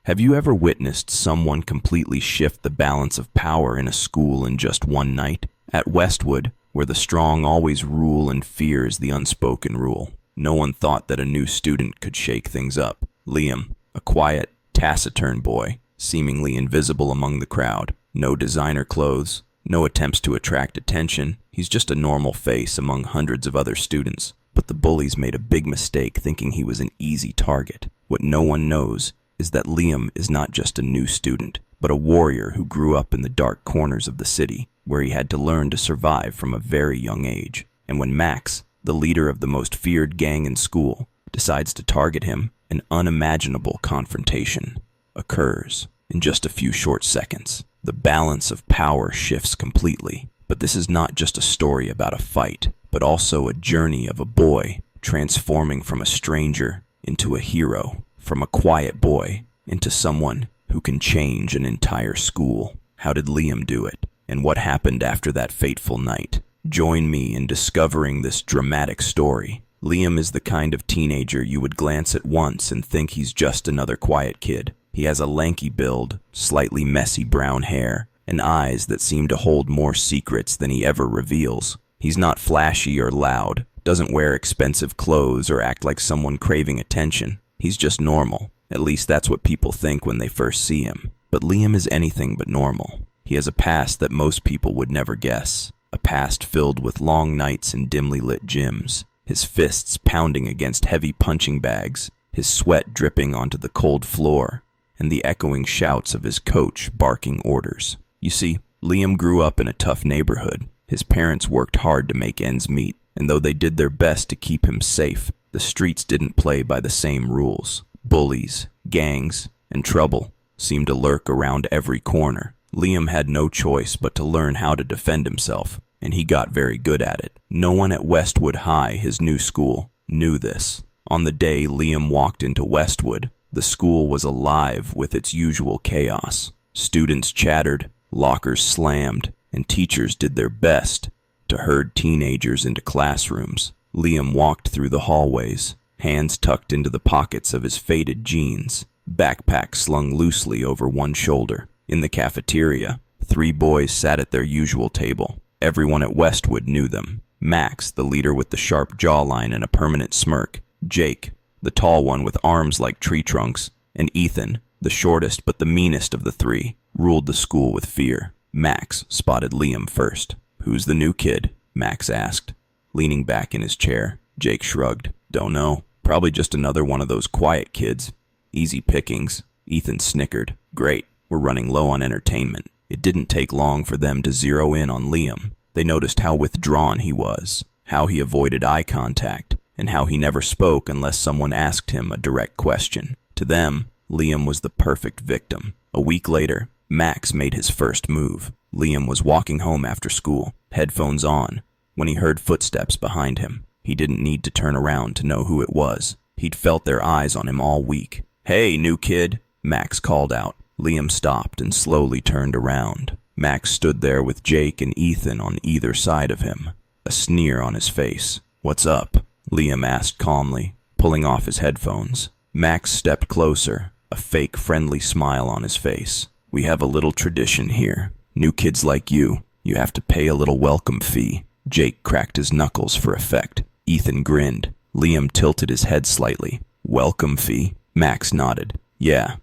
Have you ever witnessed someone completely shift the balance of power in a school in just one night? At Westwood, where the strong always rule and fear is the unspoken rule, no one thought that a new student could shake things up. Liam, a quiet, taciturn boy, seemingly invisible among the crowd. No designer clothes, no attempts to attract attention. He's just a normal face among hundreds of other students. But the bullies made a big mistake thinking he was an easy target. What no one knows is that Liam is not just a new student, but a warrior who grew up in the dark corners of the city, where he had to learn to survive from a very young age. And when Max, the leader of the most feared gang in school, decides to target him, an unimaginable confrontation occurs in just a few short seconds. The balance of power shifts completely. But this is not just a story about a fight, but also a journey of a boy transforming from a stranger into a hero, from a quiet boy into someone who can change an entire school. How did Liam do it? And what happened after that fateful night? Join me in discovering this dramatic story. Liam is the kind of teenager you would glance at once and think he's just another quiet kid. He has a lanky build, slightly messy brown hair, and eyes that seem to hold more secrets than he ever reveals. He's not flashy or loud, doesn't wear expensive clothes or act like someone craving attention. He's just normal. At least that's what people think when they first see him. But Liam is anything but normal. He has a past that most people would never guess. A past filled with long nights in dimly lit gyms, his fists pounding against heavy punching bags, his sweat dripping onto the cold floor, and the echoing shouts of his coach barking orders. You see, Liam grew up in a tough neighborhood. His parents worked hard to make ends meet, and though they did their best to keep him safe, the streets didn't play by the same rules. Bullies, gangs, and trouble seemed to lurk around every corner. Liam had no choice but to learn how to defend himself, and he got very good at it. No one at Westwood High, his new school, knew this. On the day Liam walked into Westwood, the school was alive with its usual chaos. Students chattered, lockers slammed, and teachers did their best to herd teenagers into classrooms. Liam walked through the hallways, hands tucked into the pockets of his faded jeans, backpack slung loosely over one shoulder. In the cafeteria, 3 boys sat at their usual table. Everyone at Westwood knew them. Max, the leader with the sharp jawline and a permanent smirk. Jake, the tall one with arms like tree trunks. And Ethan, the shortest but the meanest of the 3, ruled the school with fear. Max spotted Liam first. "Who's the new kid?" Max asked. Leaning back in his chair, Jake shrugged. "Don't know. Probably just another one of those quiet kids. Easy pickings." Ethan snickered. "Great. We're running low on entertainment." It didn't take long for them to zero in on Liam. They noticed how withdrawn he was, how he avoided eye contact, and how he never spoke unless someone asked him a direct question. To them, Liam was the perfect victim. A week later, Max made his first move. Liam was walking home after school, headphones on, when he heard footsteps behind him. He didn't need to turn around to know who it was. He'd felt their eyes on him all week. "Hey, new kid," Max called out. Liam stopped and slowly turned around. Max stood there with Jake and Ethan on either side of him, a sneer on his face. "What's up?" Liam asked calmly, pulling off his headphones. Max stepped closer, a fake friendly smile on his face. "We have a little tradition here. New kids like you have to pay a little welcome fee." Jake cracked his knuckles for effect. Ethan grinned. Liam tilted his head slightly. "Welcome fee?" Max nodded. "Yeah,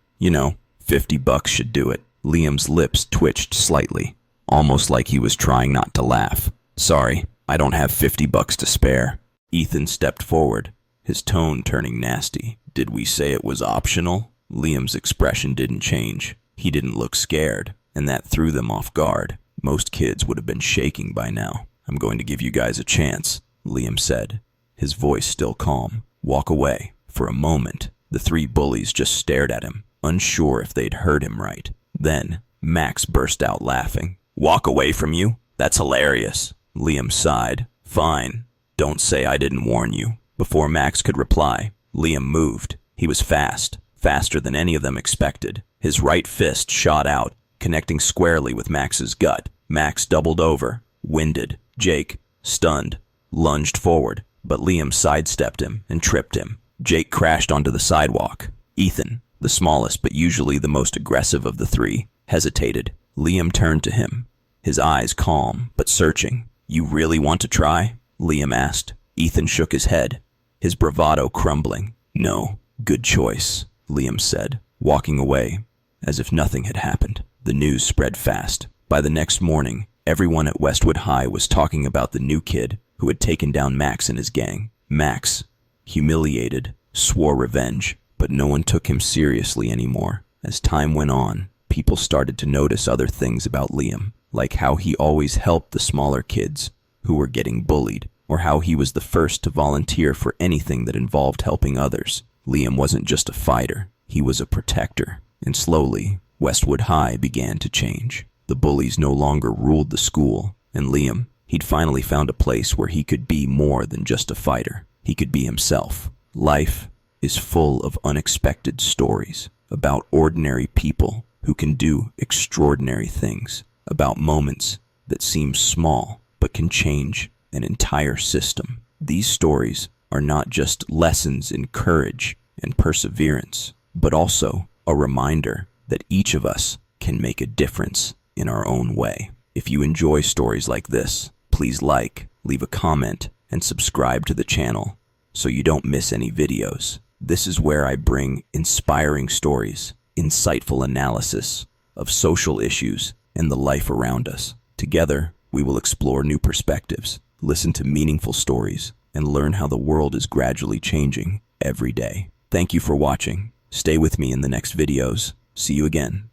$50 should do it." Liam's lips twitched slightly, almost like he was trying not to laugh. "Sorry, I don't have $50 to spare." Ethan stepped forward, his tone turning nasty. "Did we say it was optional?" Liam's expression didn't change. He didn't look scared, and that threw them off guard. Most kids would have been shaking by now. "I'm going to give you guys a chance," Liam said, his voice still calm. "Walk away." For a moment, the 3 bullies just stared at him, unsure if they'd heard him right. Then, Max burst out laughing. "Walk away from you? That's hilarious." Liam sighed. "Fine. Don't say I didn't warn you." Before Max could reply, Liam moved. He was fast, faster than any of them expected. His right fist shot out, connecting squarely with Max's gut. Max doubled over, winded. Jake, stunned, lunged forward, but Liam sidestepped him and tripped him. Jake crashed onto the sidewalk. Ethan, The smallest, but usually the most aggressive of the three, hesitated. Liam turned to him, his eyes calm but searching. "You really want to try?" Liam asked. Ethan shook his head, his bravado crumbling. "No, good choice," Liam said, walking away as if nothing had happened. The news spread fast. By the next morning, everyone at Westwood High was talking about the new kid who had taken down Max and his gang. Max, humiliated, swore revenge, but no one took him seriously anymore. As time went on, people started to notice other things about Liam, like how he always helped the smaller kids who were getting bullied, or how he was the first to volunteer for anything that involved helping others. Liam wasn't just a fighter, he was a protector. And slowly, Westwood High began to change. The bullies no longer ruled the school, and Liam, he'd finally found a place where he could be more than just a fighter. He could be himself. Life is full of unexpected stories about ordinary people who can do extraordinary things, about moments that seem small but can change an entire system. These stories are not just lessons in courage and perseverance, but also a reminder that each of us can make a difference in our own way. If you enjoy stories like this, please like, leave a comment, and subscribe to the channel so you don't miss any videos. This is where I bring inspiring stories, insightful analysis of social issues and the life around us. Together, we will explore new perspectives, listen to meaningful stories, and learn how the world is gradually changing every day. Thank you for watching. Stay with me in the next videos. See you again.